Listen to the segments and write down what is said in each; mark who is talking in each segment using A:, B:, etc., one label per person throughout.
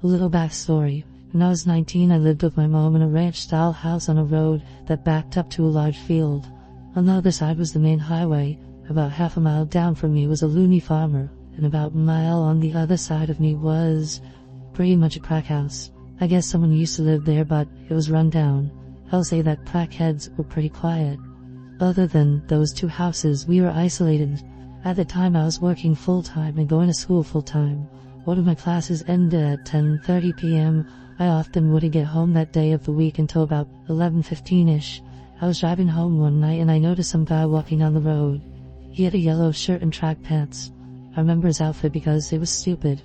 A: A little backstory. When I was 19, I lived with my mom in a ranch-style house on a road that backed up to a large field. On the other side was the main highway. About half a mile down from me was a loony farmer, and about a mile on the other side of me was pretty much a crack house. I guess someone used to live there, but it was run down. I'll say that crackheads were pretty quiet. Other than those two houses, we were isolated. At the time I was working full-time and going to school full-time. One of my classes ended at 10:30 p.m. I often wouldn't get home that day of the week until about 11:15ish. I was driving home one night and I noticed some guy walking down the road. He had a yellow shirt and track pants. I remember his outfit because it was stupid.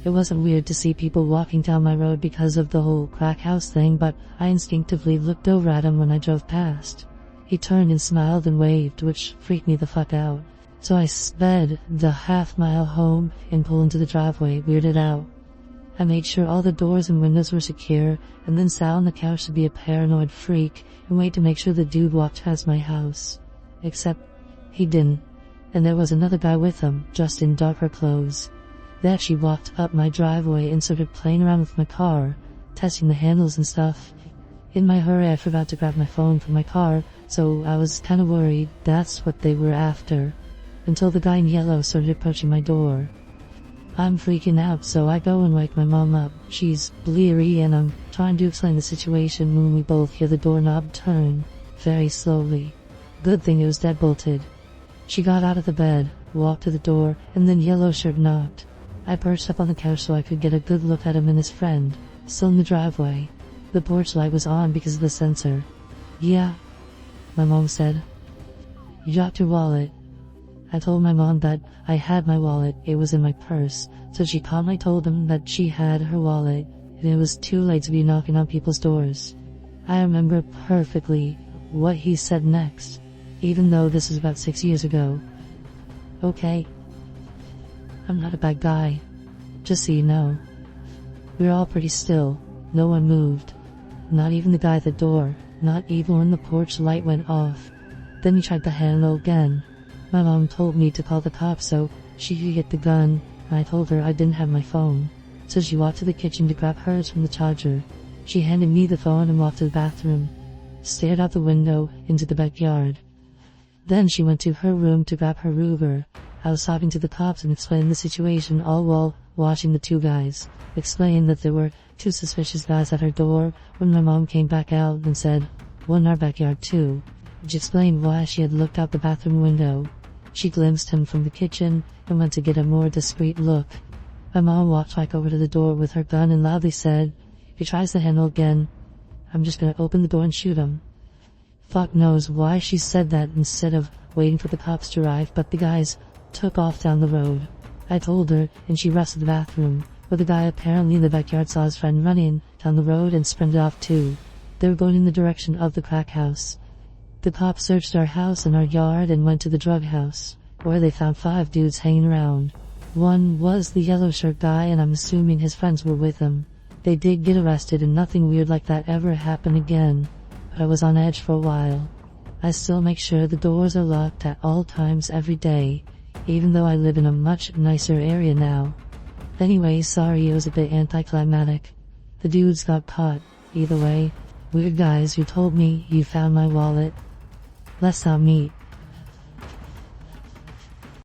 A: It wasn't weird to see people walking down my road because of the whole crack house thing, but I instinctively looked over at him when I drove past. He turned and smiled and waved, which freaked me the fuck out. So I sped the half-mile home and pulled into the driveway, weirded out. I made sure all the doors and windows were secure, and then sat on the couch to be a paranoid freak and wait to make sure the dude walked past my house. Except he didn't, and there was another guy with him, dressed in darker clothes. They actually walked up my driveway and started playing around with my car, testing the handles and stuff. In my hurry, I forgot to grab my phone from my car, so I was kinda worried that's what they were after, until the guy in yellow started approaching my door. I'm freaking out, so I go and wake my mom up. She's bleary and I'm trying to explain the situation when we both hear the doorknob turn, very slowly. Good thing it was deadbolted. She got out of the bed, walked to the door, and then Yellow Shirt knocked. I perched up on the couch so I could get a good look at him and his friend, still in the driveway. The porch light was on because of the sensor. "Yeah," my mom said. "You dropped your wallet." I told my mom that I had my wallet, it was in my purse, so she calmly told him that she had her wallet, and it was too late to be knocking on people's doors. I remember perfectly what he said next, even though this was about 6 years ago. "Okay, I'm not a bad guy, just so you know." We were all pretty still, no one moved. Not even the guy at the door, not even when the porch light went off. Then he tried the handle again. My mom told me to call the cops so she could get the gun, and I told her I didn't have my phone. So she walked to the kitchen to grab hers from the charger. She handed me the phone and walked to the bathroom, stared out the window into the backyard. Then she went to her room to grab her Ruger. I was talking to the cops and explaining the situation all while watching the two guys. Explained that there were two suspicious guys at her door when my mom came back out and said, "One in our backyard too," which explained why she had looked out the bathroom window. She glimpsed him from the kitchen and went to get a more discreet look. My mom walked back over to the door with her gun and loudly said, "If he tries the handle again, I'm just gonna open the door and shoot him." Fuck knows why she said that instead of waiting for the cops to arrive, but the guys took off down the road. I told her, and she rushed to the bathroom, where the guy apparently in the backyard saw his friend running down the road and sprinted off too. They were going in the direction of the crack house. The cops searched our house and our yard and went to the drug house, where they found 5 dudes hanging around. One was the yellow shirt guy, and I'm assuming his friends were with him. They did get arrested and nothing weird like that ever happened again, but I was on edge for a while. I still make sure the doors are locked at all times every day, even though I live in a much nicer area now. Anyway, sorry it was a bit anticlimactic. The dudes got caught. Either way, weird guys who told me you found my wallet. Let's not meet.